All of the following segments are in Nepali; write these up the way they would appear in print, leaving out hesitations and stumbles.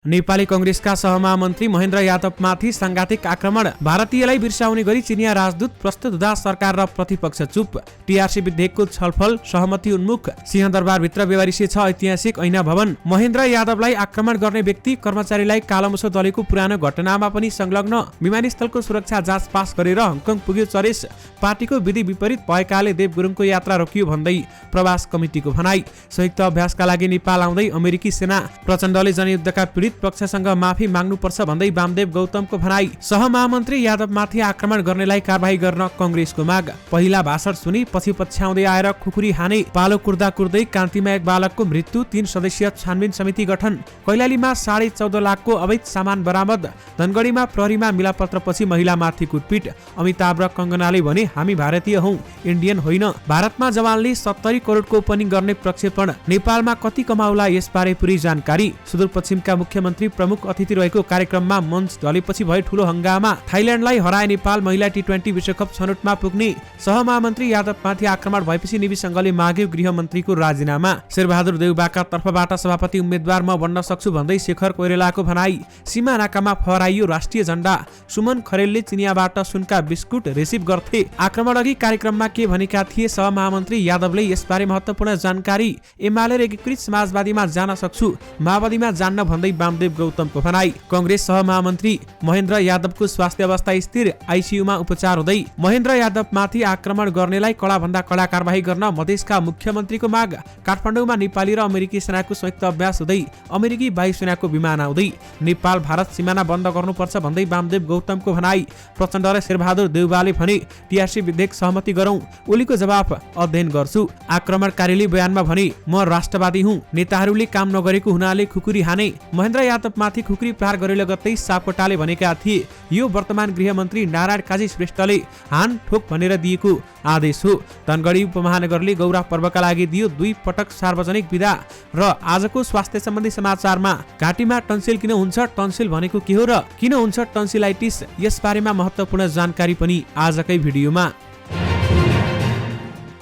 नेपाली कांग्रेसका सहमहामन्त्री महेन्द्र यादवमाथि सांघातिक आक्रमण। भारतीयलाई बिर्साउने गरी चिनिया राजदूत प्रस्तुत हुँदा सरकार र प्रतिपक्ष चुप। टीआरसी विधेयकको छलफल सहमति उन्मुख। सिंहदरबारभित्र बेवारिसे छ ऐतिहासिक ऐना भवन। महेन्द्र यादवलाई आक्रमण गर्ने व्यक्ति कर्मचारीलाई कालोमुसो दलेको पुरानो घटनामा पनि संलग्न। विमानस्थलको सुरक्षा जाँच पास गरेर हङकङ पुग्यो चरेस। पार्टीको विधि विपरीत भएकाले देव गुरुङको यात्रा रोकियो भन्दै प्रवास कमिटिको भनाई। संयुक्त अभ्यासका लागि नेपाल आउँदै अमेरिकी सेना। प्रचण्डले जनयुद्धका पीडित पक्षसँग माफी माग्नुपर्छ भन्दै वामदेव गौतमको भनाई। सहमहामन्त्री यादवमाथि आक्रमण गर्नेलाई कारबाही गर्न कांग्रेसको माग। पहिला भाषण सुनि पछि पछ्याउँदै आएर खुकुरी हाने। पालो कुर्दा कुर्दै कान्तिमा एक बालकको मृत्यु। 3 सदस्यीय छानबिन समिति गठन। कैलालीमा 14.5 लाखको अवैध सामान बरामद। धनगढीमा प्रहरीमा मिलापत्रपछि महिलामाथि कुटपिट। अमिताभ र कंगनाले भने हामी भारतीय हौं, इन्डियन होइन। भारतमा जवानले 70 करोडको ओपनिङ गर्ने प्रक्षेपण। नेपालमा कति कमाउला यसबारे पुरै जानकारी। सुदूरपश्चिमका मुख्यमन्त्री प्रमुख अतिथि रहेको कार्यक्रममा मञ्च ढलेपछि भयो ठूलो हंगामा। थाइल्याण्डलाई हराए नेपाल महिला टी20 विश्वकप छनौटमा पुग्ने। सहमहामन्त्री यादवमाथि आक्रमण भएपछि निविसंघले माग्यो गृहमन्त्रीको राजीनामा। शेरबहादुर देउबाका तर्फबाट सभापति उम्मेद्वार म बन्न सक्छु भन्दै शेखर कोइरालाको भनाई। सीमा नाकामा फहराइयो राष्ट्रिय झण्डा। सुमन खरेलले चिनियाबाट सुनका बिस्कुट रिसिभ गर्थे। आक्रमण अघि कार्यक्रममा के भनेका थिए सहमहामन्त्री यादवले यसबारे महत्त्वपूर्ण जानकारी। एमाले र एकीकृत समाजवादीमा जान सक्छु, माओवादीमा जान्न भन्दै वामदेव गौतमको भनाई। कांग्रेस सहमहामन्त्री महेन्द्र यादवको स्वास्थ्य अवस्था स्थिर। आईसीयूमा उपचार हुँदै। महेन्द्र यादवमाथि आक्रमण गर्नेलाई कडाभन्दा कडा कारबाही गर्न मधेसका मुख्यमन्त्रीको माग। काठमाडौँमा नेपाली र अमेरिकी सेनाको संयुक्त अभ्यास हुँदै। अमेरिकी वायुसेनाको विमान आउँदै। नेपाल भारत सिमाना बन्द गर्नुपर्छ भन्दै वामदेव गौतमको भनाई। प्रचण्ड र शेरबहादुर देउबाले भने टीआरसी विधेयक सहमति गरौं, ओलीको जवाफ अध्ययन गर्छु। आक्रमणकारीले बयानमा भने म राष्ट्रवादी हुँ, नेताहरूले काम नगरेको हुनाले खुकुरी हाने। महेन्द्र यादवमाथि खुकुरी प्रहार गरेर गत्तै सापकोटाले भनेका थिए यो वर्तमान गृहमन्त्री नारायण काजी श्रेष्ठले हान ठोक भनेर दिएको आदेश हो। धनगढी उपमहानगरले गौरा पर्वका लागि दियो 2 पटक सार्वजनिक बिदा। र आजको स्वास्थ्य सम्बन्धी समाचारमा घाँटीमा टन्सिल किन हुन्छ, टन्सिल भनेको के हो र किन हुन्छ टन्सिलाइटिस, यसबारेमा महत्त्वपूर्ण जानकारी पनि आजकै भिडियोमा।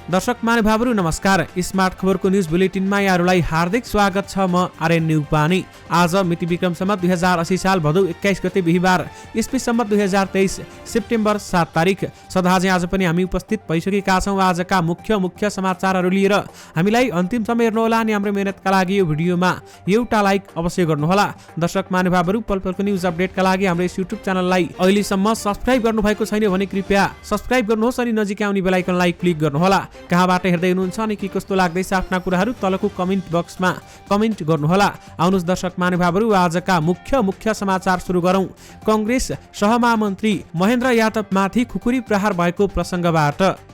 दर्शक महानुभावहरू नमस्कार। स्मार्ट खबरको न्यूज बुलेटिनमा यहाँहरूलाई हार्दिक स्वागत छ। म आर्यन न्युपानी। आज मिति विक्रम सम्वत 2080 साल भदौ 21 गते बिहीबार, ईस्वी सम्वत 2023 सेप्टेम्बर 7 तारिक। सदाझै आज पनि हामी उपस्थित भइसकेका छौँ आजका मुख्य समाचारहरू लिएर। हामीलाई अन्तिमसम्म हेर्नुहोला अनि हाम्रो मेहनतका लागि यो भिडियोमा एउटा लाइक अवश्य गर्नुहोला। दर्शक महानुभावहरू पल पलको न्यूज अपडेटका लागि हाम्रो यस युट्युब च्यानललाई अहिलेसम्म सब्स्क्राइब गर्नुभएको छैन भने कृपया सब्स्क्राइब गर्नुहोस् अनि नजिकै आउने बेल आइकनलाई क्लिक गर्नुहोला। कहाँबाट हेर्दै हुनुहुन्छ अनि के कस्तो लाग्दैछ आफ्ना कुराहरू तलको कमेन्ट बक्समा कमेन्ट गर्नुहोला। आउनुहोस् दर्शक महानुभावहरू आजका मुख्य समाचार सुरु गरौं। कांग्रेस सहमहामन्त्री महेन्द्र यादवमाथि खुकुरी प्रहार भएको प्रसङ्गबाट।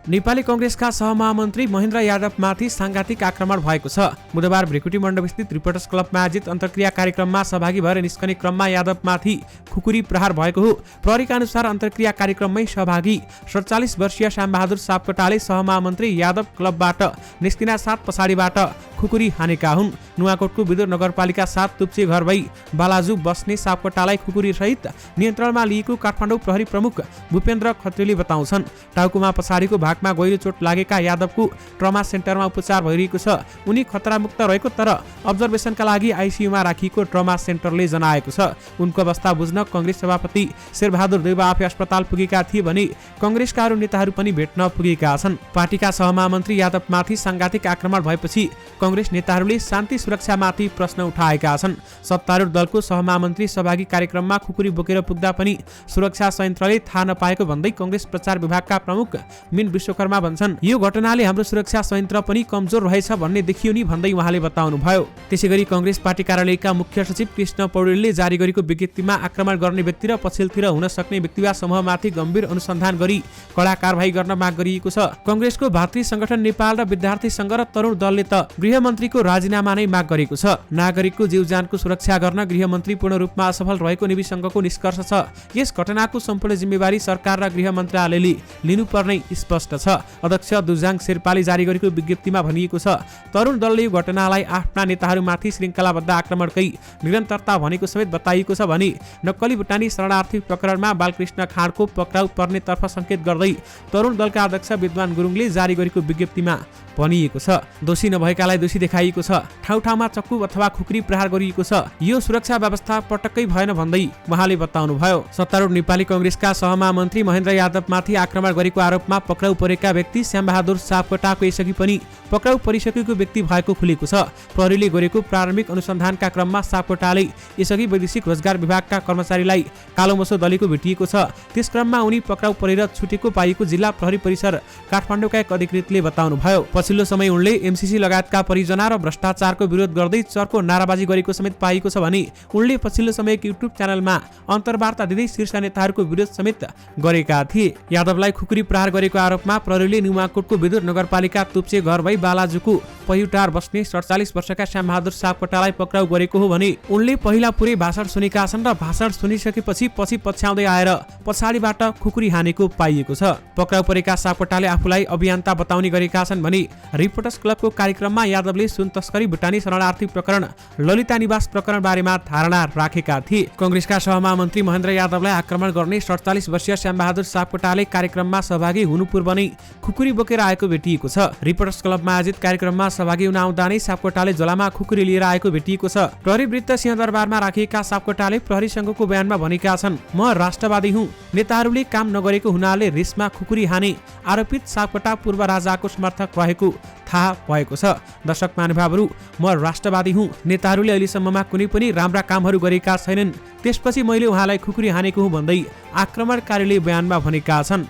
नेपाली कांग्रेसका सहमहामन्त्री महेन्द्र यादवमाथि सांघातिक आक्रमण भएको छ। बुधबार भ्रिकुटी मण्डपस्थित रिपोर्टर्स क्लबमा आयोजित अन्तर्क्रिया कार्यक्रममा सहभागी भएर निस्कने क्रममा यादवमाथि खुकुरी प्रहार भएको हो। प्रहरीका अनुसार अन्तर्क्रिया कार्यक्रममै सहभागी 47 वर्षीय श्यामबहादुर सापकोटाले सहमहामन्त्री यादव क्लबबाट निस्किना साथ पछाडिबाट खुकुरी हानेका हुन्। नुवाकोटको विदुर नगरपालिका 7 तुप्से घर भई बालाजु बस्ने सापकोटालाई खुकुरी सहित नियन्त्रणमा लिएको काठमाडौँ प्रहरी प्रमुख भूपेन्द्र खत्रीले बताउँछन्। टाउकोमा पछाडिको भागमा गहिरो चोट लागेका यादवको ट्रमा सेन्टरमा उपचार भइरहेको छ। उनी खतरामुक्त रहेको तर अब्जर्भेसनका लागि आईसीयूमा राखिएको ट्रमा सेन्टरले जनाएको छ। उनको अवस्था बुझ्न कांग्रेस सभापति शेरबहादुर देउबा आफै अस्पताल पुगेका थिए भने कांग्रेसका अरू नेताहरू पनि भेट्न पुगेका छन्। पार्टीका सहमहामन्त्री यादवमाथि सांघातिक आक्रमण भएपछि कांग्रेस नेताहरूले शान्ति सुरक्षामाथि प्रश्न उठाएका छन्। सत्तारूढ दलको सहमहामन्त्री सहभागी कार्यक्रममा खुकुरी बोकेर पुग्दा पनि सुरक्षा संयन्त्रले थाहा नपाएको भन्दै कांग्रेस प्रचार विभागका प्रमुख मिन विश्वकर्मा भन्छन् यो घटनाले हाम्रो सुरक्षा संयन्त्र पनि कमजोर रहेछ भन्ने देखियो नि भन्दै उहाँले बताउनुभयो। त्यसैगरी कांग्रेस पार्टी कार्यालयका मुख्य सचिव कृष्ण पौडेलले जारी गरेको विज्ञप्तिमा आक्रमण गर्ने व्यक्ति र पछिल्तिर हुन सक्ने व्यक्ति वा समूहमाथि गम्भीर अनुसन्धान गरी कडा कारबाही गर्न माग गरिएको छ। कांग्रेसको भातृ संगठन नेपाल र विद्यार्थी संघ र तरुण दलले त गृहमन्त्रीको राजीनामा नै माग गरेको छ। नागरिकको जीवजानको सुरक्षा गर्न गृहमन्त्री पूर्ण रूपमा असफल रहेको निविसंघको निष्कर्ष छ। यस घटनाको सम्पूर्ण जिम्मेवारी सरकार र गृह मन्त्रालयले लिनुपर्ने स्पष्ट स्पष्ट छ। अध्यक्ष दुजाङ शेर्पाले जारी गरेको विज्ञप्तिमा भनिएको छ, तरुण दलले यो घटनालाई आफ्ना नेताहरूमाथि श्रृङ्खलाबद्ध आक्रमणकै निरन्तरता भनेको समेत बताइएको छ भने नक्कली भुटानी शरणार्थी प्रकरणमा बालकृष्ण खाँडको पक्राउ पर्नेतर्फ सङ्केत गर्दै तरुण दलका अध्यक्ष विद्वान गुरुङले जारी गरेको विज्ञप्तिमा भनिएको छ। दोषी नभएकालाई दोषी देखाइएको छ, ठाउँ ठाउँमा चक्कु अथवा खुकुरी प्रहार गरिएको छ। यो सुरक्षा व्यवस्था पटक्कै भएन भन्दै उहाँले बताउनुभयो। सत्तारूढ नेपाली कांग्रेसका सहमहामन्त्री महेन्द्र यादवमाथि आक्रमण गरेको आरोपमा पक्राउ परेका व्यक्ति श्यामबहादुर सापकोटाको यसअघि पनि पक्राउ परिसकेको व्यक्ति भएको खुलेको छ। प्रहरीले गरेको प्रारम्भिक अनुसन्धानका क्रममा सापकोटाले यसअघि वैदेशिक रोजगार विभागका कर्मचारीलाई कालोमसो दलेको भेटिएको छ। त्यस क्रममा उनी पक्राउ परेर छुटेको पाइएको जिल्ला प्रहरी परिसर काठमाडौँका एक अधिकृतले बताउनुभयो। पछिल्लो समय उनले एमसीसी लगायतका परियोजना र भ्रष्टाचारको विरोध गर्दै चर्को नाराबाजी गरेको समेत पाइएको छ भने उनले पछिल्लो समय एक युट्युब च्यानलमा अन्तर्वार्ता दिँदै शीर्ष नेताहरूको विरोध समेत गरेका थिए। यादवलाई खुकुरी प्रहार गरेको आरोपमा प्रहरीले नुवाकोटको विदुर नगरपालिका तुप्चे घर भई बालाजुको पहिउटार बस्ने 47 वर्षका श्यामबहादुर सापकोटालाई पक्राउ गरेको हो भने उनले पहिला पुरै भाषण सुनेका छन् र भाषण सुनिसकेपछि पछि पछ्याउँदै आएर पछाडिबाट खुकुरी हानेको पाइएको छ। पक्राउ परेका सापकोटाले आफूलाई अभियन्ता बताउने गरेका छन् भने रिपोर्टर्स क्लबको कार्यक्रममा यादवले सुन तस्करी भुटानी शरणार्थी प्रकरण ललिता निवास प्रकरण बारेमा धारणा राखेका थिए। कांग्रेसका सहमहामन्त्री महेन्द्र यादवलाई आक्रमण गर्ने 47 वर्षीय श्यामबहादुर सापकोटाले कार्यक्रममा सहभागी हुनु पूर्व नै खुकुरी बोकेर आएको भेटिएको छ। रिपोर्टर्स क्लबमा आयोजित कार्यक्रममा सहभागी हुन आउँदा नै सापकोटाले झोलामा खुकुरी लिएर आएको भेटिएको छ। प्रहरी वृत्त सिंहदरबारमा राखिएका सापकोटाले प्रहरीसँगको बयानमा भनेका छन्, म राष्ट्रवादी हुँ, नेताहरूले काम नगरेको हुनाले रिसमा खुकुरी हाने। आरोपित सापकोटा पूर्व राजाको समर्थक रहेको थाहा भएको छ। दर्शक महानुभावहरू, म राष्ट्रवादी हुँ, नेताहरूले अहिलेसम्ममा कुनै पनि राम्रा कामहरू गरेका छैनन्, त्यसपछि मैले उहाँलाई खुकुरी हानेको हुँ भन्दै आक्रमणकारीले बयानमा भनेका छन्।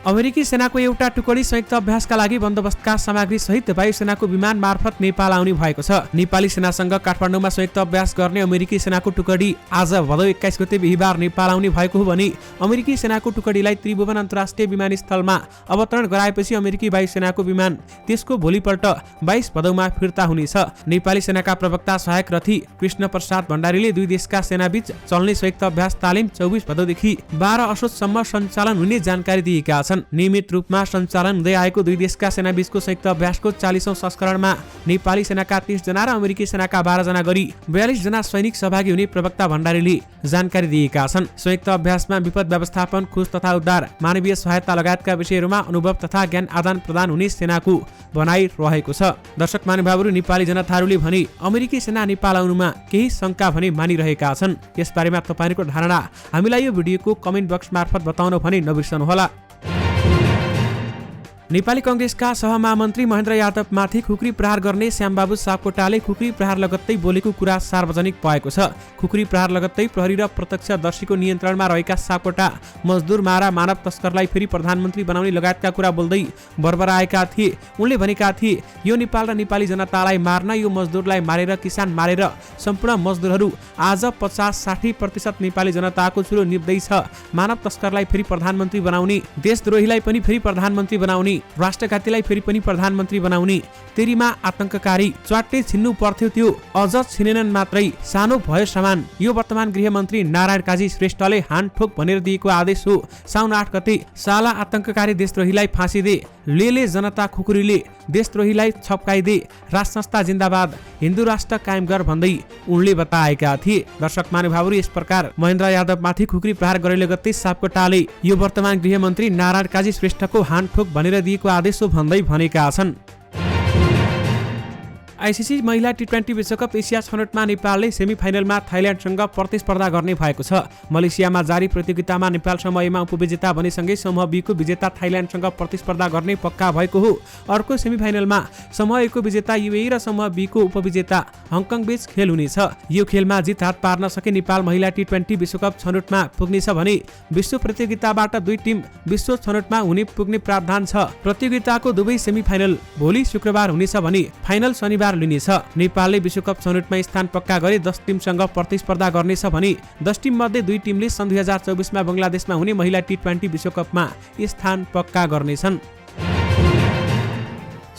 अमेरिकी सेनाको एउटा टुकडी संयुक्त अभ्यासका लागि बन्दोबस्तका सामग्री सहित वायुसेनाको विमान मार्फत नेपाल आउने भएको छ। नेपाली सेनासँग काठमाडौँमा संयुक्त अभ्यास गर्ने अमेरिकी सेनाको टुकडी आज भदौ 21 गते बिहिबार नेपाल आउने भएको हो भने अमेरिकी सेनाको टुकडीलाई त्रिभुवन अन्तर्राष्ट्रिय विमानस्थलमा अवतरण गराएपछि अमेरिकी वायुसेनाको विमान त्यसको भोलिपल्ट 22 भदौमा फिर्ता हुनेछ। नेपाली सेनाका प्रवक्ता सहायक रथी कृष्ण प्रसाद भण्डारीले दुई देशका सेनाबीच चल्ने संयुक्त अभ्यास तालिम 24 भदौदेखि 12 असोजसम्म सञ्चालन हुने जानकारी दिएका छन्। नियमित रूपमा सञ्चालन हुँदै आएको दुई देशका सेनाबीचको संयुक्त अभ्यासको 40औं संस्करणमा नेपाली सेनाका 30 जना र अमेरिकी सेनाका 12 जना गरी 42 जना सैनिक सहभागी हुने प्रवक्ता भण्डारीले जानकारी दिएका छन्। संयुक्त अभ्यासमा विपद व्यवस्थापन, खोज तथा उद्धार, मानवीय सहायता लगायतका विषयहरूमा अनुभव तथा ज्ञान आदान प्रदान हुने सेनाको भनाइ रहेको छ। दर्शक महानुभावहरू, नेपाली जनताहरूले भने अमेरिकी सेना नेपाल आउनुमा केही शंका भने मानिरहेका छन्। यसबारेमा तपाईहरूको धारणा हामीलाई यो भिडियोको कमेन्ट बक्स मार्फत बताउन भने नबिर्सनुहोला। नेपाली कांग्रेसका सहमहामन्त्री महेन्द्र यादवमाथि खुकुरी प्रहार गर्ने श्यामबाबु सापकोटाले खुकुरी प्रहार लगत्तै बोलेको कुरा सार्वजनिक भएको छ। खुकुरी प्रहार लगत्तै प्रहरी र प्रत्यक्षदर्शीको नियन्त्रणमा रहेका सापकोटा मजदुर मारा मानव तस्करलाई फेरि प्रधानमन्त्री बनाउने लगायतका कुरा बोल्दै बरबराएका थिए। उनले भनेका थिए, यो नेपाल र नेपाली जनतालाई मार्न, यो मजदुरलाई मारेर, किसान मारेर सम्पूर्ण मजदुरहरू आज 50-60% नेपाली जनताको चुलो निप्दैछ। मानव तस्करलाई फेरि प्रधानमन्त्री बनाउने, देशद्रोहीलाई पनि फेरि प्रधानमन्त्री बनाउने, राष्ट्रघातीलाई फेरि पनि प्रधानमन्त्री बनाउने, तेरीमा आतंककारी च्वाट्टै छिन्नु पर्थ्यो, त्यो अझ छिनेनन् मात्रै, सानो भयो सामान। यो वर्तमान गृहमन्त्री नारायण काजी श्रेष्ठले हान ठोक भनेर दिएको आदेश हो। साउन 8 गते साला आतंककारी देशद्रोहीलाई फाँसी दे, ले जनता खुकुरीले देशद्रोहीलाई छप्काइदे, राज संस्था जिन्दाबाद, हिन्दू राष्ट्र कायम गर भन्दै उनले बताएका थिए। दर्शक महानुभावहरू, यस प्रकार महेन्द्र यादवमाथि खुकुरी प्रहार गरे लगत्तै सापकोटाले यो वर्तमान गृहमन्त्री नारायण काजी श्रेष्ठको हान ठोक भनेर दिएको आदेश हो भन्दै भनेका छन्। आईसीसी महिला टी20 विश्वकप एसिया छनौटमा नेपालले सेमिफाइनलमा थाइल्यान्डसँग प्रतिस्पर्धा गर्ने भएको छ। मलेसियामा जारी प्रतियोगितामा नेपाल समूह एमा उपविजेता बनेसँगै समूह बी को विजेता थाइल्यान्डसँग प्रतिस्पर्धा गर्ने पक्का भएको हो। अर्को सेमिफाइनलमा समूह ए को विजेता यूएई र समूह बी को उपविजेता हङकङ बीच खेल हुनेछ। यो खेलमा जित हात पार्न सके नेपाल महिला टी20 विश्वकप छनौटमा पुग्नेछ भने विश्व प्रतियोगिताबाट दुई टिम विश्व छनौटमा पुग्ने प्रावधान छ। प्रतियोगिताको दुवै सेमिफाइनल भोलि शुक्रबार हुनेछ भने फाइनल शनिबार लिनेछ। नेपालले विश्वकप छनौटमा स्थान पक्का गरी 10 टिमसँग प्रतिस्पर्धा गर्नेछ भने 10 टिम मध्ये 2 टिमले सन् 2024 मा बंगलादेशमा हुने महिला टी20 विश्वकपमा स्थान पक्का गर्नेछन्।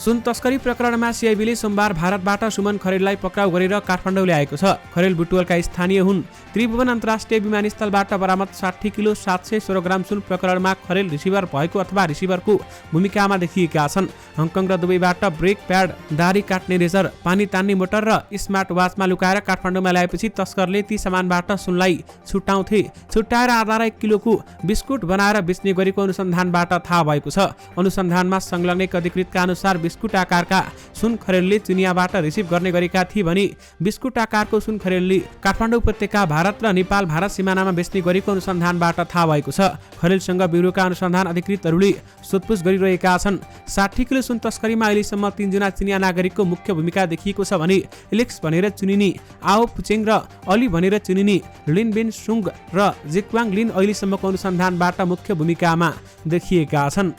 सुन तस्करी प्रकरणमा सिआइबीले सोमबार भारतबाट सुमन खरेललाई पक्राउ गरेर काठमाडौँ ल्याएको छ। खरेल बुटवलका स्थानीय हुन्। त्रिभुवन अन्तर्राष्ट्रिय विमानस्थलबाट बरामद 60 किलो 716 ग्राम सुन प्रकरणमा खरेल रिसिभर भएको अथवा रिसिभरको भूमिकामा देखिएका छन्। हङकङ र दुबईबाट ब्रेक प्याड, दारी काट्ने रेजर, पानी तान्ने मोटर र स्मार्ट वाचमा लुकाएर काठमाडौँमा ल्याएपछि तस्करले ती सामानबाट सुनलाई छुट्याएर आधा 1 किलोको बिस्कुट बनाएर बेच्ने गरेको अनुसन्धानबाट थाहा भएको छ। अनुसन्धानमा संलग्न एक अधिकृतका अनुसार बिस्कुट आकारका सुन खरेलले चिनियाबाट रिसिभ गर्ने गरेका थिए भने बिस्कुट आकारको सुन खरेलले काठमाडौँ उपत्यका भारत र नेपाल भारत सिमानामा बेच्ने गरेको अनुसन्धानबाट थाहा भएको छ। खरेलसँग ब्युरोका अनुसन्धान अधिकृतहरूले सोधपुछ गरिरहेका छन्। 60 किलो सुन तस्करीमा अहिलेसम्म 3 जना चिनिया नागरिकको मुख्य भूमिका देखिएको छ भने एलेक्स भनेर चुनिने आओ पुचेङ र अली भनेर चुनिने लिन बिन सुङ र जिक्वाङ लिन अहिलेसम्मको अनुसन्धानबाट मुख्य भूमिकामा देखिएका छन्।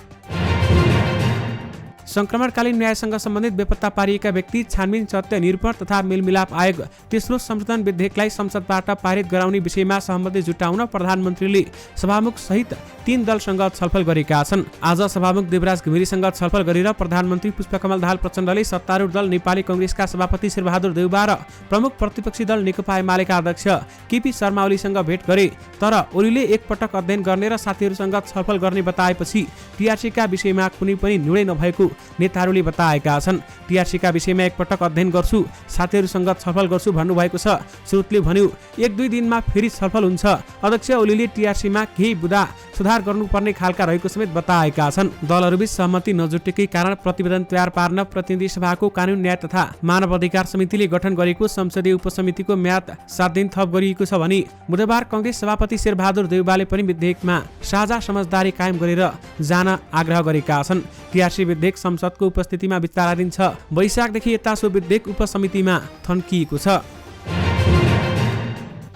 संक्रमणकालीन न्यायसँग सम्बन्धित बेपत्ता पारिएका व्यक्ति छानबिन सत्य निरूपण तथा मेलमिलाप आयोग तेस्रो संशोधन विधेयकलाई संसदबाट पारित गराउने विषयमा सहमति जुटाउन प्रधानमन्त्रीले सभामुख सहित 3 दलसँग छलफल गरेका छन्। आज सभामुख देवराज घिमिरेसँग छलफल गरेर प्रधानमन्त्री पुष्पकमल दाहाल प्रचण्डले सत्तारूढ दल नेपाली कांग्रेसका सभापति शेरबहादुर देउबा र प्रमुख प्रतिपक्षी दल नेकपा एमालेका अध्यक्ष केपी शर्मा ओलीसँग भेट गरे। तर ओलीले एकपटक अध्ययन गर्ने र साथीहरूसँग छलफल गर्ने बताएपछि टीआरसीका विषयमा कुनै पनि निर्णय नभएको नेताहरूले बताएका छन्। टीआरसीका विषयमा एकपटक अध्ययन गर्छु, साथीहरूसँग छलफल गर्छु भन्नुभएको छ। स्रोतले भन्यो 1-2 दिनमा फेरि छलफल हुन्छ। अध्यक्ष ओलीले टीआरसीमा केही बुदा सुधार गर्नुपर्ने खालका रहेको समेत बताएका छन्। दलहरूबीच सहमति नजुटेकै कारण प्रतिवेदन तयार पार्न प्रतिनिधि सभाको कानून न्याय तथा मानव अधिकार समितिले गठन गरेको संसदीय उपसमितिको म्याद 7 दिन थप गरिएको छ भने बुधबार कांग्रेस सभापति शेरबहादुर देउबाले पनि विधेयकमा साझा समझदारी कायम गरेर जान आग्रह गरेका छन्। टीआरसी विधेयक संसदको उपस्थितिमा विचाराधीन छ। वैशाखदेखि यता सो विधेयक उपसमितिमा थन्किएको छ।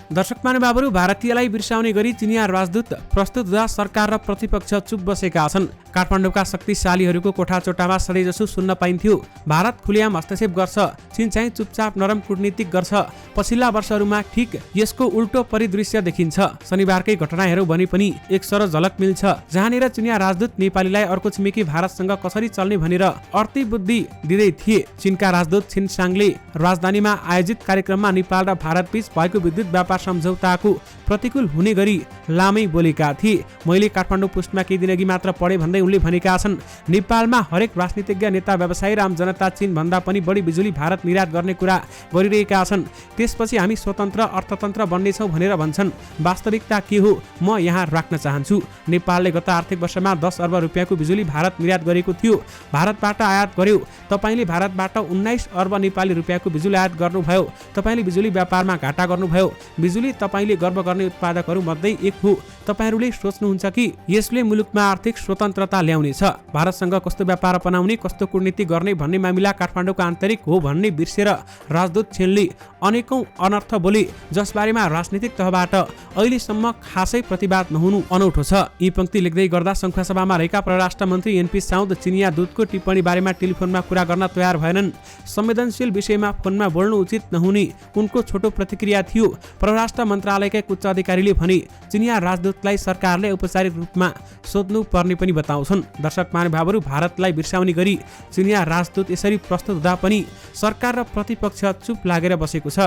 दर्शक महानुभावहरू, भारतीयलाई बिर्साउने गरी चिनिया राजदूत प्रस्तुत हुँदा सरकार र प्रतिपक्ष चुप बसेका छन्। काठमाडौँका शक्तिशालीहरूको कोठाचोटामा सधैँजसो सुन्न पाइन्थ्यो भारत खुलेआम हस्तक्षेप गर्छ, चीन चाहिँ चुपचाप नरम कूटनीतिक गर्छ। पछिल्ला वर्षहरूमा ठीक यसको उल्टो परिदृश्य देखिन्छ। शनिबारकै घटना हेरौँ भने पनि एक सरल झलक मिल्छ, जहाँनिर चिनिया राजदूत नेपालीलाई अर्को छिमेकी भारतसँग कसरी चल्ने भनेर अर्थी बुद्धि दिँदै थिए। चीनका राजदूत छिन साङले राजधानीमा आयोजित कार्यक्रममा नेपाल र भारतबीच भएको विद्युत व्यापार सम्झौताको प्रतिकूल हुने गरी लामै बोलेका थिए। मैले काठमाडौँ पोस्टमा केही दिनअघि मात्र पढे भन्दै उनले भनेका छन्, नेपालमा हरेक राजनीतिज्ञ नेता व्यवसायी र आम जनता चीन भन्दा पनि बढी बिजुली भारत निर्यात गर्ने कुरा गरिरहेका छन्। त्यसपछि हामी स्वतन्त्र अर्थतन्त्र बन्नेछौँ भनेर भन्छन्। वास्तविकता के हो म यहाँ राख्न चाहन्छु। नेपालले गत आर्थिक वर्षमा 10 अर्ब रुपियाँको बिजुली भारत निर्यात गरेको थियो। भारतबाट आयात गर्यो। तपाईले भारतबाट 19 अर्ब नेपाली रुपियाँको बिजुली आयात गर्नुभयो। तपाईले बिजुली व्यापारमा घाटा गर्नुभयो। बिजुली तपाईले गर्व गर्ने उत्पादकहरू मध्ये एक हो। तपाईहरूले सोच्नुहुन्छ कि यसले मुलुकमा आर्थिक स्वतन्त्रता ल्याउनेछ, भारतसँग कस्तो व्यापार अपनाउने, कस्तो कूटनीति गर्ने भन्ने मामिला काठमाडौँको आन्तरिक हो भन्ने बिर्सेर राजदूत छिनले अनेकौं अनर्थ बोले, जसबारेमा राजनीतिक तहबाट अहिलेसम्म खासै प्रतिवाद नहुनु अनौठो छ। यी पंक्ति लेख्दै गर्दा संखुवासभामा रहेका परराष्ट्र मन्त्री एनपी साउद चिनिया दूतको टिप्पणी बारेमा टेलिफोनमा कुरा गर्न तयार भएनन्। संवेदनशील विषयमा फोनमा बोल्नु उचित नहुने उनको छोटो प्रतिक्रिया थियो। परराष्ट्र मन्त्रालयका उच्च अधिकारीले भने चिनिया राजदूतलाई सरकारले औपचारिक रूपमा सोध्नु पर्ने पनि बताउँछन्। दर्शक महानुभावहरू, भारतलाई बिर्साउने गरी चिनिया राजदूत यसरी प्रस्तुत हुँदा पनि सरकार र प्रतिपक्ष चुप लागेर बसेको छ।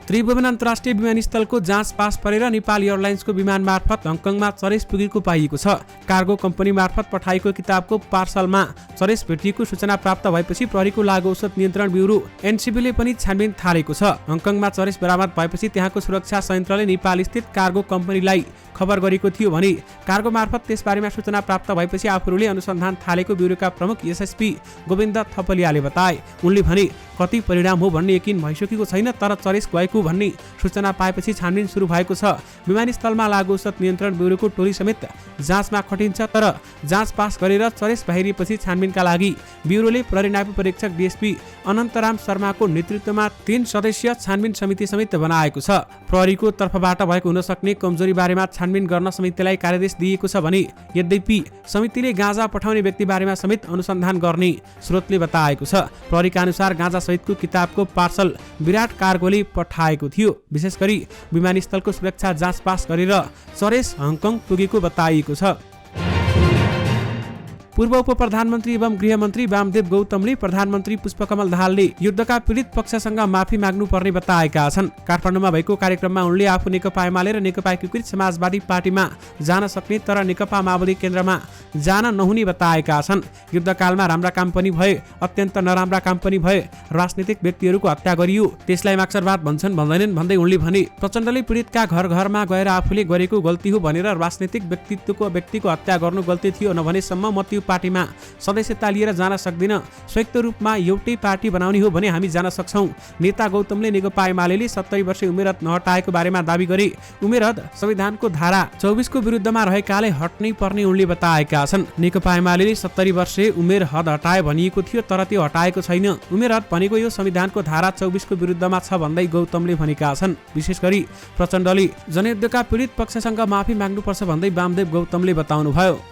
त्रिभुवन अन्तर्राष्ट्रिय विमानस्थलको जाँच पास परेर नेपाल एयरलाइन्सको विमान मार्फत हङकङमा चरेस पुगेको पाइएको छ। कार्गो कम्पनी मार्फत पठाएको किताबको पार्सलमा चरेस भेटिएको सूचना प्राप्त भएपछि प्रहरीको लागु औषध नियन्त्रण ब्युरो एनसीबीले पनि छानबिन थालेको छ। हङकङमा चरेस बरामद भएपछि त्यहाँको सुरक्षा संयन्त्रले नेपाल स्थित कार्गो कम्पनीलाई खबर गरेको थियो भने कार्गो मार्फत त्यसबारेमा सूचना प्राप्त भएपछि आफूहरूले अनुसन्धान थालेको ब्युरोका प्रमुख एसएसपी गोविन्द थपलियाले बताए। उनले भने कति परिणाम हो भन्ने यकिन भइसकेको छैन, तर चरेस गएको भन्ने सूचना पाएपछि छानबिन सुरु भएको छ। विमानस्थलमा लागु औषध नियन्त्रण ब्युरोको टोली समेत जाँचमा खटिन्छ, तर जाँच पास गरेर चरेस बाहिरिएपछि छानबिनका लागि ब्युरोले प्रहरी नायब परीक्षक डीएसपी अनन्तराम शर्माको नेतृत्वमा 3 सदस्यीय छानबिन समिति समेत बनाएको छ। प्रहरीको तर्फबाट भएको हुन सक्ने कमजोरी बारेमा छानबिन गर्न समितिलाई कार्यादेश दिएको छ भने यद्यपि समितिले गाँजा पठाउने व्यक्ति बारेमा समेत अनुसन्धान गर्ने स्रोतले बताएको छ। प्रहरीका अनुसार गाँजा सहितको किताबको पार्सल विराट कार्गोले पठाएको थियो। विशेष गरी विमानस्थलको सुरक्षा जाँच पास गरेर चरेस हङकङ पुगेको बताइएको छ। पूर्व उप प्रधानमन्त्री एवं गृहमन्त्री वामदेव गौतमले प्रधानमन्त्री पुष्पकमल दाहालले युद्धका पीडित पक्षसँग माफी माग्नुपर्ने बताएका छन्। काठमाडौँमा भएको कार्यक्रममा उनले आफू नेकपा एमाले र नेकपा एकीकृत समाजवादी पार्टीमा जान सक्ने तर नेकपा माओवादी केन्द्रमा जान नहुने बताएका छन्। युद्धकालमा राम्रा काम पनि भए, अत्यन्त नराम्रा काम पनि भए, राजनीतिक व्यक्तिहरूको हत्या गरियो, त्यसलाई मार्क्सवाद भन्छन् भन्दैनन् भन्दै उनले भने प्रचण्डले पीडितका घर घरमा गएर आफूले गरेको गल्ती हो भनेर राजनीतिक व्यक्तिको हत्या गर्नु गल्ती थियो नभनेसम्म म त्यो पार्टीमा सदस्यता लिएर जान सक्दिन। संयुक्त रूपमा एउटै पार्टी बनाउने हो भने हामी जान सक्छौँ। नेता गौतमले नेकपा एमाले 70 वर्ष उमेरहद नहटाएको बारेमा दाबी गरे। उमेरहद संविधानको धारा 24 को विरुद्धमा रहेकाले हट्नै पर्ने उनले बताएका छन्। नेकपा एमाले 70 वर्ष उमेर हद हटाए भनिएको थियो तर त्यो हटाएको छैन। उमेरहद भनेको यो संविधानको धारा 24 को विरुद्धमा छ भन्दै गौतमले भनेका छन्। विशेष गरी प्रचण्डले जनयुद्धका पीडित पक्षसँग माफी माग्नुपर्छ भन्दै वामदेव गौतमले बताउनुभयो।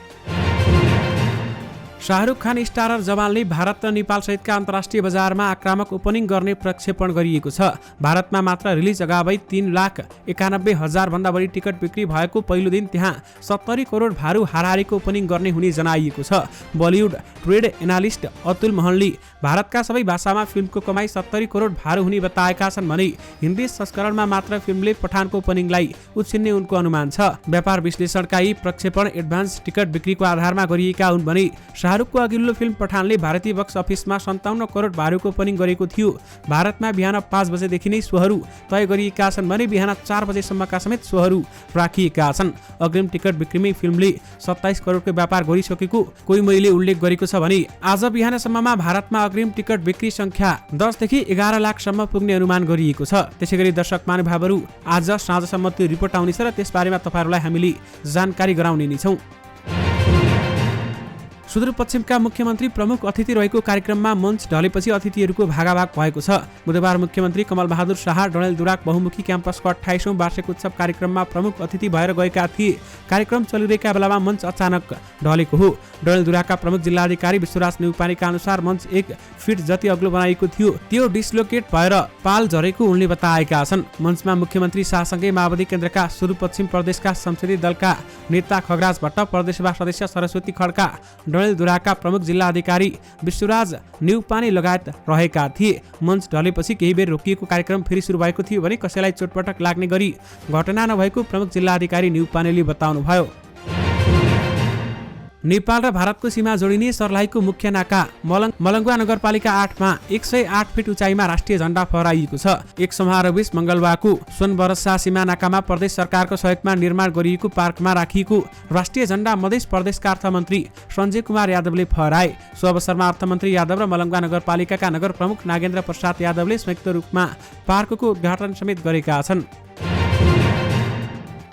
शाहरुख खान स्टारर जवानले भारत र नेपाल सहितका अन्तर्राष्ट्रिय बजारमा आक्रामक ओपनिङ गर्ने प्रक्षेपण गरिएको छ। भारतमा मात्र रिलिज अगावै 3,91,000 भन्दा बढी टिकट बिक्री भएको पहिलो दिन त्यहाँ 70 करोड भारु हाराहारीको ओपनिङ गर्ने हुने जनाइएको छ। बलिउड ट्रेड एनालिस्ट अतुल महलले भारतका सबै भाषामा फिल्मको कमाई 70 करोड भारु हुने बताएका छन् भने हिन्दी संस्करणमा मात्र फिल्मले पठानको ओपनिङलाई उछिन्ने उनको अनुमान छ। व्यापार विश्लेषणका यी प्रक्षेपण एडभान्स टिकट बिक्रीको आधारमा गरिएका हुन् भने शाहरुखको अघिल्लो फिल्म पठानले भारतीय बक्स अफिसमा 57 करोड भारूको ओपनिङ गरेको थियो। भारतमा बिहान 5 बजेदेखि नै सोहरू तय गरिएका छन् भने बिहान 4 बजेसम्मका समेत सोहरू राखिएका छन्। अग्रिम टिकट बिक्रीमै फिल्मले 27 करोडको व्यापार गरिसकेको कोही मैले उल्लेख गरेको छ भने आज बिहानसम्ममा भारतमा अग्रिम टिकट बिक्री संख्या 10 देखि 11 लाखसम्म पुग्ने अनुमान गरिएको छ। त्यसैगरी दर्शक महानुभावहरू आज साँझसम्म त्यो रिपोर्ट आउनेछ र त्यसबारेमा तपाईहरुलाई हामीले जानकारी गराउने नै छौं। सुदूरपश्चिमका मुख्यमन्त्री प्रमुख अतिथि रहेको कार्यक्रममा मञ्च ढलेपछि अतिथिहरूको भागाभाग भएको छ। बुधबार मुख्यमन्त्री कमल बहादुर शाह डडेलधुराक बहुमुखी क्याम्पसको 28औं वार्षिक उत्सव कार्यक्रममा प्रमुख अतिथि भएर गएका थिए। कार्यक्रम चलिरहेका बेलामा मञ्च अचानक ढलेको हो। डडेलधुराका प्रमुख जिल्लाधिकारी विश्वराज न्युपानेका अनुसार मञ्च 1 फिट जति अग्लो बनाएको थियो, त्यो डिस्लोकेट भएर पाल झरेको उनले बताएका छन्। मञ्चमा मुख्यमन्त्री शाहसँगै माओवादी केन्द्रका सुदूरपश्चिम प्रदेशका संसदीय दलका नेता खगराज भट्ट, प्रदेशसभा सदस्य सरस्वती खड्का, डडेलधुराका प्रमुख जिल्ला अधिकारी विश्वराज न्युपाने लगायत रहेका थिए। मञ्च ढलेपछि केही बेर रोकिएको कार्यक्रम फेरि सुरु भएको थियो भने कसैलाई चोटपटक लाग्ने गरी घटना नभएको प्रमुख जिल्ला अधिकारी न्युपानेले बताउनुभयो। नेपाल र भारतको सीमा जोडिने सर्लाहीको मुख्य नाका मलङ्गवा नगरपालिका 8 मा 108 फिट उचाइमा राष्ट्रिय झण्डा फहराइएको छ। एक समारोहबीच मंगलबारको सोनबरसा सीमा नाकामा प्रदेश सरकारको सहयोगमा निर्माण गरिएको पार्कमा राखिएको राष्ट्रिय झण्डा मध्य प्रदेशका अर्थमन्त्री सञ्जय कुमार यादवले फहराए। सो अवसरमा अर्थमन्त्री यादव र मलङ्गवा नगरपालिकाका नगर प्रमुख नागेन्द्र प्रसाद यादवले संयुक्त रूपमा पार्कको उद्घाटन समेत गरेका छन्।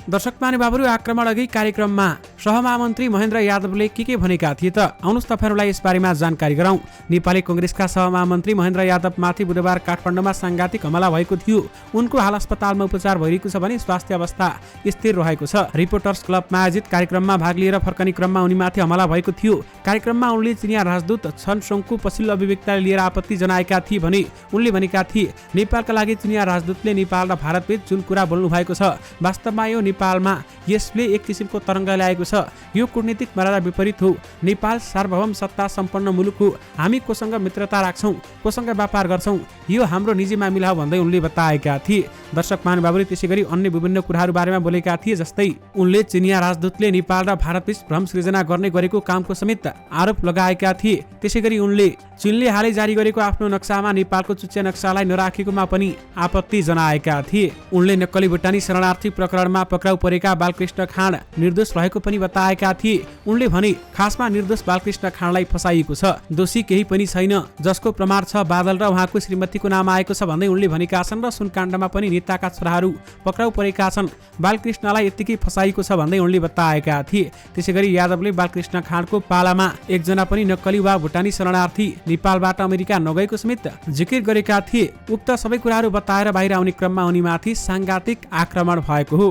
दर्शक महानुभावहरू, आक्रमण अघि कार्यक्रममा सहमहामन्त्री महेन्द्र यादवले के भनेका थिए त आउनुहोस् तपाईहरुलाई यसबारेमा जानकारी गराउँ। नेपाली कांग्रेसका सहमहामन्त्री महेन्द्र यादवमाथि बुधबार काठमाडौँमा सांघातिक हमला भएको थियो। उनको हाल अस्पतालमा उपचार भइरहेको छ भने स्वास्थ्य अवस्था स्थिर रहेको छ। रिपोर्टर्स क्लबमा आयोजित कार्यक्रममा भाग लिएर फर्कने क्रममा उनीमाथि हमला भएको थियो। कार्यक्रममा उनले चिनिया राजदूत छन सोङको पछिल्लो अभिव्यक्तिलाई लिएर आपत्ति जनाएका थिए भने उनले भनेका थिए नेपालका लागि चिनिया राजदूतले नेपाल र भारतबीच जुन कुरा बोल्नु भएको छ वास्तवमा यो नेपालमा यसले एक किसिमको तरङ्ग ल्याएको छ। यो कूटनीतिक मर्यादा विपरीत हो। नेपाल सार्वभौम सत्ता सम्पन्न मुलुक हो। हामी कोसँग मित्रता राख्छौं, कोसँग व्यापार गर्छौं, यो हाम्रो निजी मामिला हो भन्दै उनले बताएका थिए। दर्शक महानुभावले त्यसैगरी अन्य विभिन्न कुराहरू बारेमा बोलेका थिए। जस्तै उनले चिनिया राजदूतले नेपाल र भारतबीच भ्रम सृजना गर्ने गरेको कामको समेत आरोप लगाएका थिए। त्यसैगरी उनले चीनले हालै जारी गरेको आफ्नो नक्सामा नेपालको चुच्चे नक्सालाई नराखेकोमा पनि आपत्ति जनाएका थिए। उनले नक्कली भुटानी शरणार्थी प्रकरणमा पक्राउ परेका बालकृष्ण खाँड निर्दोष रहेको पनि बताएका थिए। उनले भने खासमा निर्दोष बालकृष्ण खाँडलाई फसाइएको छ, दोषी केही पनि छैन, जसको प्रमाण छ बादल र उहाँको श्रीमतीको नाम आएको छ भन्दै उनले भनेका छन्। र सुनकाण्डमा पनि नेताका छोराहरू पक्राउ परेका छन्, बालकृष्णलाई यत्तिकै फसाइएको छ भन्दै उनले बताएका थिए। त्यसैगरी यादवले बालकृष्ण खाँडको पालामा एकजना पनि नक्कली वा भुटानी शरणार्थी नेपालबाट अमेरिका नगएको समेत जिकिर गरेका थिए। उक्त सबै कुराहरू बताएर बाहिर आउने क्रममा उनीमाथि सांघातिक आक्रमण भएको हो।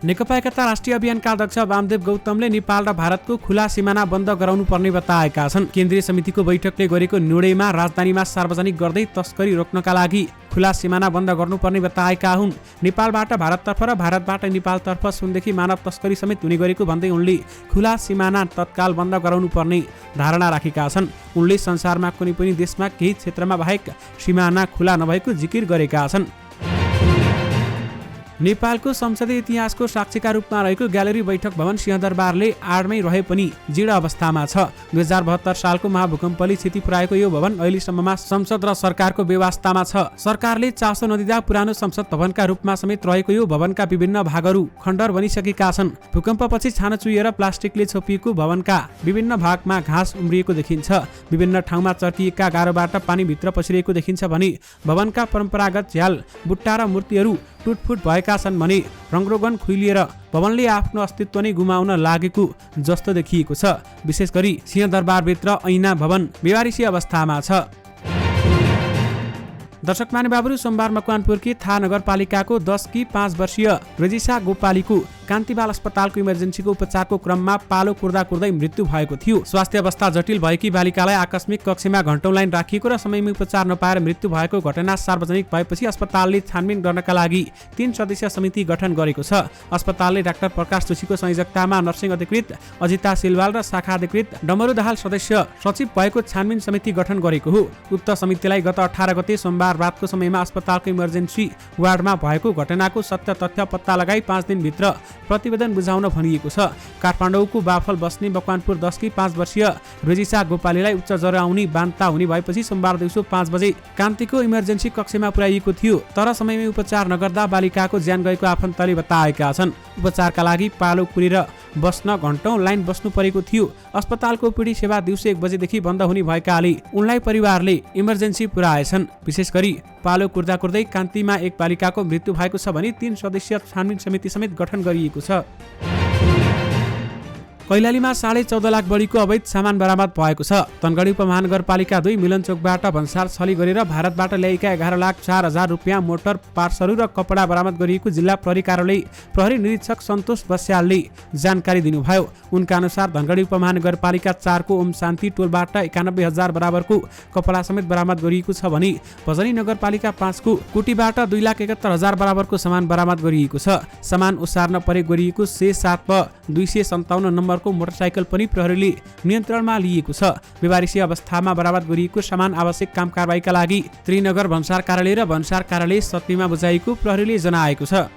नेकपा एकीकरण राष्ट्रिय अभियानका अध्यक्ष वामदेव गौतमले नेपाल र भारतको खुला सिमाना बन्द गराउनु पर्ने बताएका छन्। केन्द्रीय समितिको बैठकले गरेको निर्णयमा राजधानीमा सार्वजनिक गर्दै तस्करी रोक्नका लागि खुला सिमाना बन्द गर्नुपर्ने बताएका हुन्। नेपालबाट भारततर्फ र भारतबाट नेपालतर्फ सुनदेखि मानव तस्करी समेत हुने गरेको भन्दै उनले खुला सिमाना तत्काल बन्द गराउनु पर्ने धारणा राखेका छन्। उनले संसारमा कुनै पनि देशमा केही क्षेत्रमा बाहेक सिमाना खुला नभएको जिकिर गरेका छन्। नेपालको संसदीय इतिहासको साक्षीका रूपमा रहेको ग्यालेरी बैठक भवन सिंहदरबारले आडमै रहे पनि जीर्ण अवस्थामा छ। 2072 सालको महाभूकम्पले क्षति पुर्याएको यो भवन अहिलेसम्ममा संसद र सरकारको व्यवस्थामा छ। सरकारले चासो नदिँदा पुरानो संसद भवनका रूपमा समेत रहेको यो भवनका विभिन्न भागहरू खण्डर बनिसकेका छन्। भूकम्पपछि छानो चुहिएर प्लास्टिकले छोपिएको भवनका विभिन्न भागमा घाँस उम्रिएको देखिन्छ। विभिन्न ठाउँमा चर्किएका गाह्रोबाट पानी भित्र पसिरहेको देखिन्छ भने भवनका परम्परागत झ्याल बुट्टा र मूर्तिहरू टुटफुट भएका छन् भने रङ्गरोगन खुइलिएर भवनले आफ्नो अस्तित्व नै गुमाउन लागेको जस्तो देखिएको छ। विशेष गरी सिंहदरबारभित्र ऐना भवन बेवारिसी अवस्थामा छ। दर्शक महानुभावहरू, सोमबार मकवानपुरकी थाहा नगरपालिकाको 10 की 5 वर्षीय रजिसा गोपालीको कान्तिबाल अस्पतालको इमर्जेन्सीको उपचारको क्रममा पालो कुर्दा कुर्दै मृत्यु भएको थियो। स्वास्थ्य अवस्था जटिल भएकी बालिकालाई आकस्मिक कक्षमा घण्टौं लाइन राखिएको र समयमै उपचार नपाएर मृत्यु भएको घटना सार्वजनिक भएपछि अस्पतालले छानबिन गर्नका लागि 3 सदस्यीय समिति गठन गरेको छ। अस्पतालले डाक्टर प्रकाश जोशीको संयोजकतामा नर्सिङ अधिकृत अजिता सिलवाल र शाखा अधिकृत डमरू दाहाल सदस्य सचिव भएको छानबिन समिति गठन गरेको हो। उक्त समितिलाई गत 18 गते सोमबार रातको समयमा अस्पतालको इमर्जेन्सी वार्डमा भएको घटनाको सत्य तथ्य पत्ता लगाई 5 दिनभित्र प्रतिवेदन बुझाउन भनिएको छ। काठमाडौँको बाफल बस्ने मकवानपुर 10 की 5 वर्षीय रजिसा गोपालीलाई उच्च ज्वरो आउने बान्ता हुने भएपछि सोमबार दिउँसो 5 बजे कान्तिको इमर्जेन्सी कक्षमा पुर्याइएको थियो। तर समयमै उपचार नगर्दा बालिकाको ज्यान गएको आफन्तले बताएका छन्। उपचारका लागि पालो कुरेर बस्न घण्टौं लाइन बस्नु परेको थियो। अस्पतालको ओपीडी सेवा दिउँसो 1 बजेदेखि बन्द हुने भएकाले उनलाई परिवारले इमर्जेन्सी पुर्याएछन्। विशेष गरी पालो कुर्दा कुर्दै कान्तिमा एक बालिकाको मृत्यु भएको छ भने 3 सदस्यीय छानबिन समिति समेत गठन गरिएको छ। कैलालीमा 14.5 लाख बढीको अवैध सामान बरामद भएको छ। तनगढी उपमहानगरपालिका 2 मिलनचोकबाट भन्सार छली गरेर भारतबाट ल्याएका 11,04,000 रुपियाँ मोटर पार्ट्सहरू र कपडा बरामद गरिएको जिल्ला प्रहरी कार्यालय प्रहरी निरीक्षक सन्तोष बस्यालले जानकारी दिनुभयो। उनका अनुसार धनगढी उपमहानगरपालिका 4 को ओम शान्ति टोलबाट 91,000 बराबरको कपडा समेत बरामद गरिएको छ भने भजनी नगरपालिका 5 को कुटीबाट 2,71,000 बराबरको सामान बरामद गरिएको छ। सामान ओसार्न प्रयोग गरिएको C7 257 नम्बर मोटरसाइकल पनि प्रहरीले नियन्त्रणमा लिएको छ। बेवारिसी अवस्थामा बरामद गरिएको सामान आवश्यक काम कारबाहीका लागि त्रिनगर भन्सार कार्यालय र भन्सार कार्यालय सत्नीमा बुझाएको प्रहरीले जनाएको छ।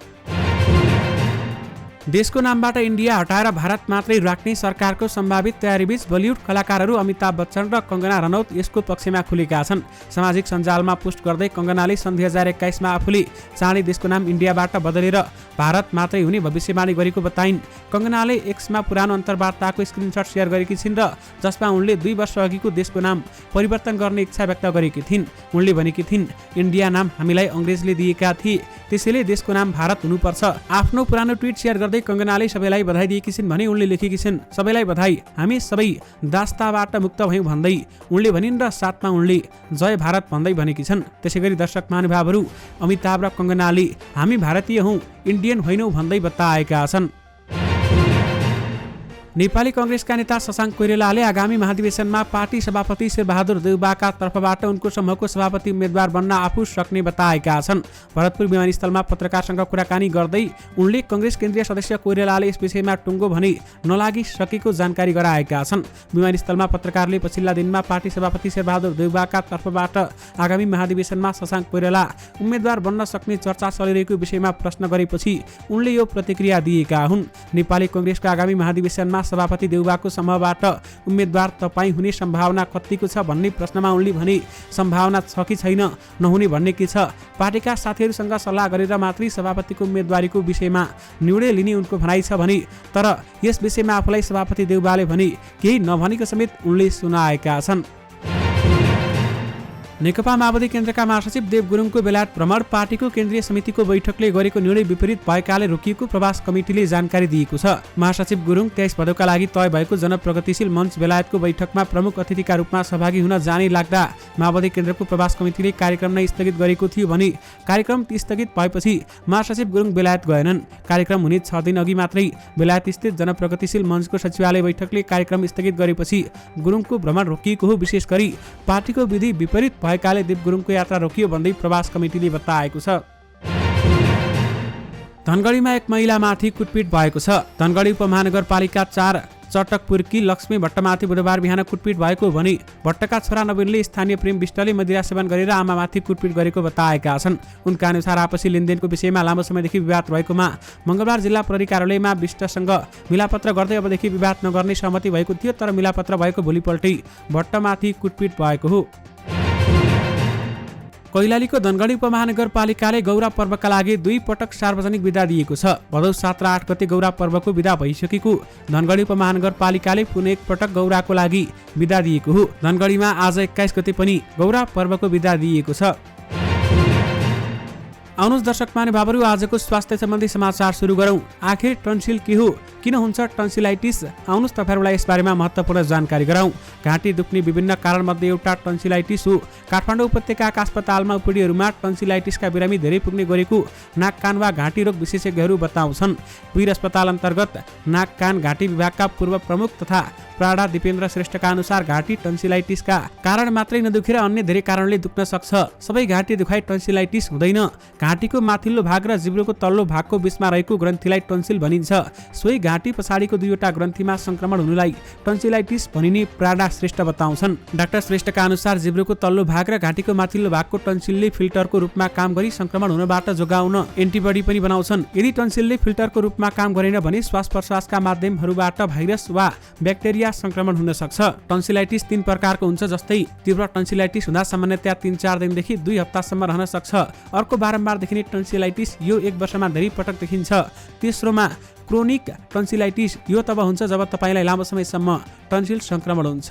देशको नामबाट इन्डिया हटाएर भारत मात्रै राख्ने सरकारको सम्भावित तयारीबीच बलिउड कलाकारहरू अमिताभ बच्चन र कङ्गना रनौत यसको पक्षमा खुलेका छन्। सामाजिक सञ्जालमा पोस्ट गर्दै कङ्गनाले सन् 2021 मा आफूले चाँडै देशको नाम इन्डियाबाट बदलेर भारत मात्रै हुने भविष्यवाणी गरेको बताइन्। कङ्गनाले एक्समा पुरानो अन्तर्वार्ताको स्क्रिनशट सेयर गरेकी छिन् र जसमा उनले 2 वर्ष अघिको देशको नाम परिवर्तन गर्ने इच्छा व्यक्त गरेकी थिइन्। उनले भनेकी थिइन्, इन्डिया नाम हामीलाई अङ्ग्रेजले दिएका थिए, त्यसैले देशको नाम भारत हुनुपर्छ। आफ्नो पुरानो ट्विट सेयर गर्दै कङ्गनाले सबैलाई बधाई दिएकी छिन् भने उनले लेखेकी छिन्, सबैलाई बधाई, हामी सबै दास्ताबाट मुक्त भयौँ भन्दै उनले भनिन् र साथमा उनले जय भारत भन्दै भनेकी छन्। त्यसैगरी दर्शक महानुभावहरू, अमिताभ र कङ्गनाले हामी भारतीय हौँ, इन्डियन होइनौँ भन्दै बताएका छन्। नेपाली कांग्रेसका नेता शशाङ्क कोइरालाले आगामी महाधिवेशनमा पार्टी सभापति शेरबहादुर देउबाका तर्फबाट उनको समूहको सभापति उम्मेद्वार बन्न आफू सक्ने बताएका छन्। भरतपुर विमानस्थलमा पत्रकारसँग कुराकानी गर्दै उनले कांग्रेस केन्द्रीय सदस्य कोइरालाले यस विषयमा टुङ्गो भने नलागिसकेको जानकारी गराएका छन्। विमानस्थलमा पत्रकारले पछिल्ला दिनमा पार्टी सभापति शेरबहादुर देउबाका तर्फबाट आगामी महाधिवेशनमा शशाङ्क कोइराला उम्मेद्वार बन्न सक्ने चर्चा चलिरहेको विषयमा प्रश्न गरेपछि उनले यो प्रतिक्रिया दिएका हुन्। नेपाली कांग्रेसका आगामी महाधिवेशनमा सभापति देउबाको समूहबाट उम्मेद्वार तपाईँ हुने सम्भावना कतिको छ भन्ने प्रश्नमा उनले भने सम्भावना छ कि छैन, नहुने भन्ने के छ, पार्टीका साथीहरूसँग सल्लाह गरेर मात्रै सभापतिको उम्मेदवारीको विषयमा निर्णय लिने उनको भनाइ छ भने तर यस विषयमा आफूलाई सभापति देउबाले भने केही नभनेको समेत उनले सुनाएका छन्। नेकपा माओवादी केन्द्रका महासचिव देव गुरुङको बेलायत भ्रमण पार्टीको केन्द्रीय समितिको बैठकले गरेको निर्णय विपरीत भएकाले रोकिएको प्रवास कमिटीले जानकारी दिएको छ। महासचिव गुरुङ 23 भदौका लागि तय भएको जनप्रगतिशील मञ्च बेलायतको बैठकमा प्रमुख अतिथिका रूपमा सहभागी हुन जाने लाग्दा माओवादी केन्द्रको प्रवास कमिटीले कार्यक्रम नै स्थगित गरेको थियो भने कार्यक्रम स्थगित भएपछि महासचिव गुरुङ बेलायत गएनन्। कार्यक्रम हुने 6 दिन अघि मात्रै बेलायत स्थित जनप्रगतिशील मञ्चको सचिवालय बैठकले कार्यक्रम स्थगित गरेपछि गुरुङको भ्रमण रोकिएको हो। विशेष गरी पार्टीको विधि विपरीत भएकाले देव गुरुङको यात्रा रोकियो भन्दै प्रवास कमिटीले बताएको छ। धनगढीमा एक महिलामाथि कुटपिट भएको छ। धनगढी उपमहानगरपालिका 4 चटकपुरकी लक्ष्मी भट्टमाथि बुधबार बिहान कुटपिट भएको भने भट्टका छोरा नवीनले स्थानीय प्रेम विष्टले मदिरा सेवन गरेर आमामाथि कुटपिट गरेको बताएका छन्। उनका अनुसार आपसी लेनदेनको विषयमा लामो समयदेखि विवाद रहेकोमा मङ्गलबार जिल्ला प्रहरी कार्यालयमा विष्टसँग मिलापत्र गर्दै अबदेखि विवाद नगर्ने सहमति भएको थियो, तर मिलापत्र भएको भोलिपल्टै भट्टमाथि कुटपिट भएको हो। कैलालीको धनगढी उपमहानगरपालिकाले गौरा पर्वका लागि 2 पटक सार्वजनिक बिदा दिएको छ। भदौ 7 र 8 गते गौरा पर्वको बिदा भइसकेको धनगढी उपमहानगरपालिकाले पुनः एक पटक गौराको लागि बिदा दिएको हो। धनगढीमा आज 21 गते पनि गौरा पर्वको बिदा दिएको छ। आउनुहोस् दर्शक महानुभावहरू, आजको स्वास्थ्य सम्बन्धी समाचार सुरु गरौँ। आखिर टन्सिल के हो, किन हुन्छ टन्सिलाइटिस? आउनुहोस् तपाईहरुलाई यसबारेमा महत्त्वपूर्ण जानकारी गराउँ। घाँटी दुख्ने विभिन्न कारणमध्ये एउटा टन्सिलाइटिस हो। काठमाडौँ उपत्यकाका अस्पतालमा ओपिडीहरूमा टन्सिलाइटिसका बिरामी धेरै पुग्ने गरेको नाक कान वा घाँटी रोग विशेषज्ञहरू बताउँछन्। वीर अस्पताल अन्तर्गत नाक कान घाँटी विभागका पूर्व प्रमुख तथा प्राडा दिपेन्द्र श्रेष्ठका अनुसार घाँटी टन्सिलाइटिसका कारण मात्रै नदुखेर अन्य धेरै कारणले दुख्न सक्छ। सबै घाँटी दुखाइ टन्सिलाइटिस हुँदैन। घाँटीको माथिल्लो भाग र जिब्रोको तल्लो भागको बीचमा रहेको ग्रन्थीलाई टन्सिल भनिन्छ। सोही घाँटी पछाडिको 2वटा ग्रन्थीमा संक्रमण हुनुलाई टन्सिलाइटिस भनिने प्राडा श्रेष्ठ बताउँछन्। डाक्टर श्रेष्ठका अनुसार जिब्रोको तल्लो भाग र घाँटीको माथिल्लो भागको टन्सिलले फिल्टरको रूपमा काम गरी संक्रमण हुनबाट जोगाउन एन्टिबडी पनि बनाउँछन्। यदि टन्सिलले फिल्टरको रूपमा काम गरेन भने श्वास प्रश्वासका माध्यमहरूबाट भाइरस वा ब्याक्टेरिया संक्रमण हुन सक्छ। टन्सिलाइटिस 3 प्रकारको हुन्छ, जस्तै तीव्र टन्सिलाइटिस हुँदा सामान्यतया 3-4 दिनदेखि 2 हप्तासम्म रहन सक्छ। अर्को बारम्बार देखिने टन्सिलाइटिस, यो 1 वर्षमा धेरै पटक देखिन्छ। तेस्रोमा क्रोनिक टन्सिलाइटिस, यो तब हुन्छ जब तपाईलाई लामो समयसम्म टन्सिल संक्रमण हुन्छ।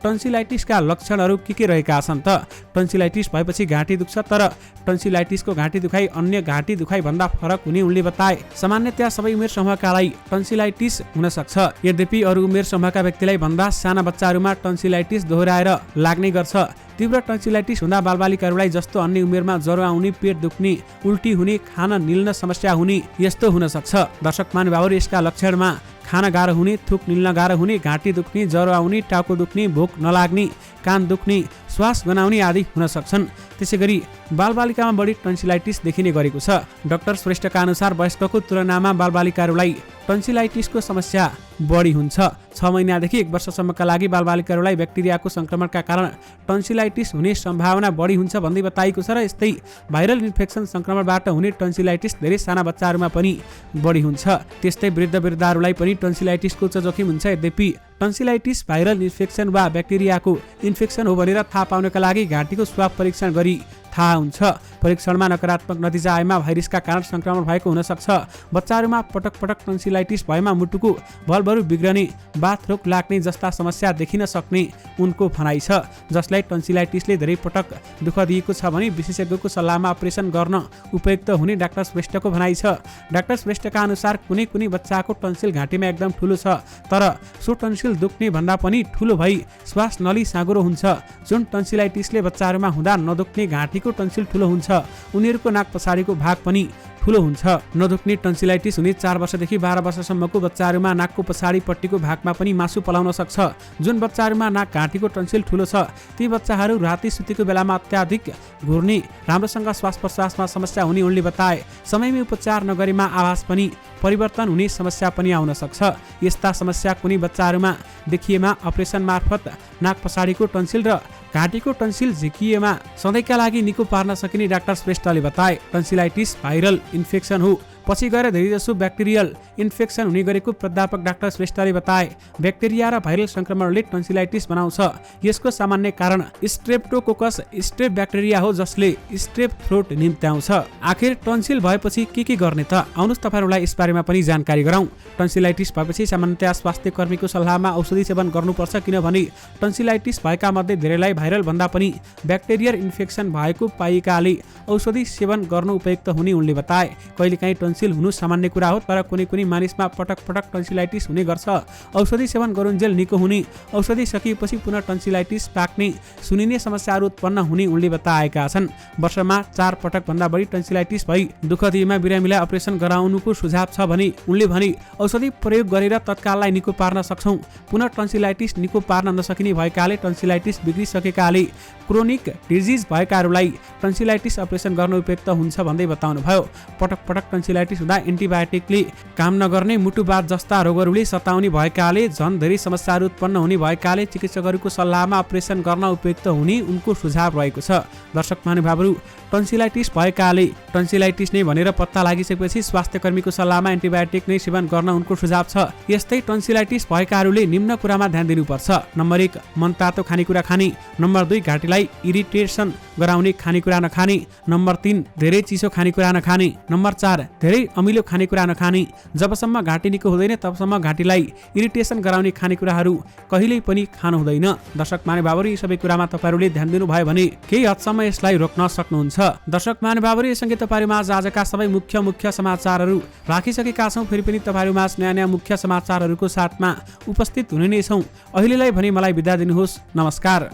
टन्सिलाइटिसका लक्षणहरू के रहेका छन् त? टन्सिलाइटिस भएपछि घाँटी दुख्छ, तर टन्सिलाइटिसको घाँटी दुखाइ अन्य घाँटी दुखाइ भन्दा फरक हुने उनले बताए। सामान्यतया सबै उमेर समूहकालाई टन्सिलाइटिस हुन सक्छ। यद्यपि अरू उमेर समूहका व्यक्तिलाई भन्दा साना बच्चाहरूमा टन्सिलाइटिस दोहोऱ्याएर लाग्ने गर्छ। तीव्र टन्सिलाइटिस हुँदा बालबालिकाहरूलाई जस्तो अन्य उमेरमा ज्वरो आउने, पेट दुख्ने, उल्टी हुने, खान निल्न समस्या हुने यस्तो हुन सक्छ। दर्शक महानुभावहरू, यसका लक्षणमा खान गाह्रो हुने, थुक निल्न गाह्रो हुने, घाँटी दुख्ने, ज्वरो आउने, टाउको दुख्ने, भोक नलाग्ने, कान दुख्ने, श्वास गनाउने आदि हुन सक्छन्। त्यसैगरी बालबालिकामा बढी टन्सिलाइटिस देखिने गरेको छ। डाक्टर श्रेष्ठका अनुसार वयस्कको तुलनामा बालबालिकाहरूलाई टन्सिलाइटिसको समस्या बढी हुन्छ। 6 महिनादेखि 1 वर्षसम्मका लागि बालबालिकाहरूलाई ब्याक्टेरियाको संक्रमणका कारण टन्सिलाइटिस हुने सम्भावना बढी हुन्छ भन्दै बताइएको छ। र यस्तै भाइरल इन्फेक्सन संक्रमणबाट हुने टन्सिलाइटिस धेरै साना बच्चाहरूमा पनि बढी हुन्छ। त्यस्तै वृद्धहरूलाई पनि टन्सिलाइटिसको उच्च जोखिम हुन्छ। यद्यपि टन्सिलाइटिस भाइरल इन्फेक्सन वा ब्याक्टेरियाको इन्फेक्सन हो भनेर थाहा पाउनका लागि घाँटीको स्वाब परीक्षण गरी थाहा हुन्छ। परीक्षणमा नकारात्मक नतिजा आएमा भाइरसका कारण संक्रमण भएको हुन सक्छ। बच्चाहरूमा पटक पटक टन्सिलाइटिस भएमा मुटुको भल्भहरू बिग्रने, बाथ रोग लाग्ने जस्ता समस्या देखिन सक्ने उनको भनाइ छ। जसलाई टन्सिलाइटिसले धेरै पटक दुःख दिएको छ भने विशेषज्ञको सल्लाहमा अपरेसन गर्न उपयुक्त हुने डाक्टर श्रेष्ठको भनाइ छ। डाक्टर श्रेष्ठका अनुसार कुनै कुनै बच्चाको टन्सिल घाँटीमा एकदम ठुलो छ, तर सो टन्सिल दुख्ने भन्दा पनि ठुलो भई श्वास नली साँगुरो हुन्छ। जुन टन्सिलाइटिसले बच्चाहरूमा हुँदा नदुख्ने घाँटीको टन्सिल ठुलो हुन्छ, उनीहरूको नाक पछाडिको भाग पनि ठुलो हुन्छ। नदुख्ने टन्सिलाइटिस हुने 4 वर्षदेखि 12 वर्षसम्मको बच्चाहरूमा नाकको पछाडिपट्टिको भागमा पनि मासु पलाउन सक्छ। जुन बच्चाहरूमा नाक घाँटीको टन्सिल ठुलो छ, ती बच्चाहरू राति सुतेको बेलामा अत्याधिक घुर्ने, राम्रोसँग श्वास प्रश्वासमा समस्या हुने उनले बताए। समयमै उपचार नगरेमा आवाज पनि परिवर्तन हुने समस्या पनि आउन सक्छ। यस्ता समस्या कुनै बच्चाहरूमा देखिएमा अपरेसन मार्फत नाक पछाडिको टन्सिल र घाँटीको टन्सिल झिकिएमा सधैँका लागि निको पार्न सकिने डाक्टर श्रेष्ठले बताए। टन्सिलाइटिस भाइरल इन्फेक्सन हो। पछि गएर धेरैजसो ब्याक्टेरियल इन्फेक्सन हुने गरेको प्राध्यापक डाक्टर श्रेष्ठले बताए। ब्याक्टेरिया र भाइरल संक्रमणले टन्सिलाइटिस बनाउँछ। यसको सामान्य कारण स्ट्रेप्टोकोकस स्ट्रेप ब्याक्टेरिया हो, जसले स्ट्रेप थ्रोट निम्त्याउँछ। आखिर टन्सिल भएपछि के गर्ने त? आउनुस् तपाईहरुलाई यसबारेमा पनि जानकारी गराउँ। टन्सिलाइटिस भएपछि सामान्यतया स्वास्थ्य कर्मीको सल्लाहमा औषधि सेवन गर्नुपर्छ, किनभने टन्सिलाइटिस भएका मध्ये धेरैलाई भाइरल भन्दा पनि ब्याक्टेरियल इन्फेक्सन भएको पाइएकाले औषधि सेवन गर्नु उपयुक्त हुने उनले बताए। कहिलेकाहीँ टन्सिल हुनु सामान्य कुरा हो, तर कुनै मानिसमा पटक टन्सिलाइटिस हुने गर्छ। औषधि सेवन गरुन्जेल निको हुने, औषधि सकिएपछि पुनः टन्सिलाइटिस पाक्ने, सुनिने समस्याहरू उत्पन्न हुने उनले बताएका छन्। वर्षमा 4 पटक भन्दा बढी टन्सिलाइटिस भई दुःखदिएमा बिरामीलाई अपरेसन गराउनुको सुझाव छ भने उनले भने औषधि प्रयोग गरेर तत्काललाई निको पार्न सक्छौं। पुनः टन्सिलाइटिस निको पार्न नसकिने भएकाले टन्सिलाइटिस बिग्रिसकेकाले क्रोनिक डिजिज भएकाहरूलाई टन्सिलाइटिस अपरेसन गर्न उपयुक्त हुन्छ भन्दै बताउनुभयो। पटक टन्सिलाइटिस हुँदा एन्टिबायोटिकले काम नगर्ने, मुटुवात जस्ता रोगहरूले सताउने भएकाले झन् धेरै समस्याहरू उत्पन्न हुने भएकाले चिकित्सकहरूको सल्लाहमा अपरेसन गर्न उपयुक्त हुने उनको सुझाव रहेको छ। दर्शक महानुभावहरू, टन्सिलाइटिस भएकाले टन्सिलाइटिस नै भनेर पत्ता लागिसकेपछि स्वास्थ्यकर्मीको सल्लाहमा एन्टिबायोटिक नै सेवन गर्न उनको सुझाव छ। यस्तै टन्सिलाइटिस भएकाहरूले निम्न कुरामा ध्यान दिनुपर्छ। नम्बर 1, मनतातो खानेकुरा खाने। नम्बर 2, घाँटीलाई इरिटेसन गराउने खानेकुरा नखाने। नम्बर 3, धेरै चिसो खानेकुरा नखाने। नम्बर 4, धेरै अमिलो खानेकुरा नखाने। जबसम्म घाँटी निको हुँदैन तबसम्म घाँटीलाई इरिटेसन गराउने खानेकुराहरू कहिल्यै पनि खानु हुँदैन। दर्शक महानुभावहरू, यी सबै कुरामा तपाईहरुले ध्यान दिनुभयो भने केही हदसम्म यसलाई रोक्न सक्नुहुन्छ। दर्शक महानुभावहरू, यससँगै तपाईहरुमा आजका सबै मुख्य समाचारहरू राखिसकेका छौं। फेरि पनि तपाईहरुमा नयाँ मुख्य समाचारहरूको साथमा उपस्थित हुने नै छौं। अहिलेलाई भने मलाई बिदा दिनुहोस्। नमस्कार।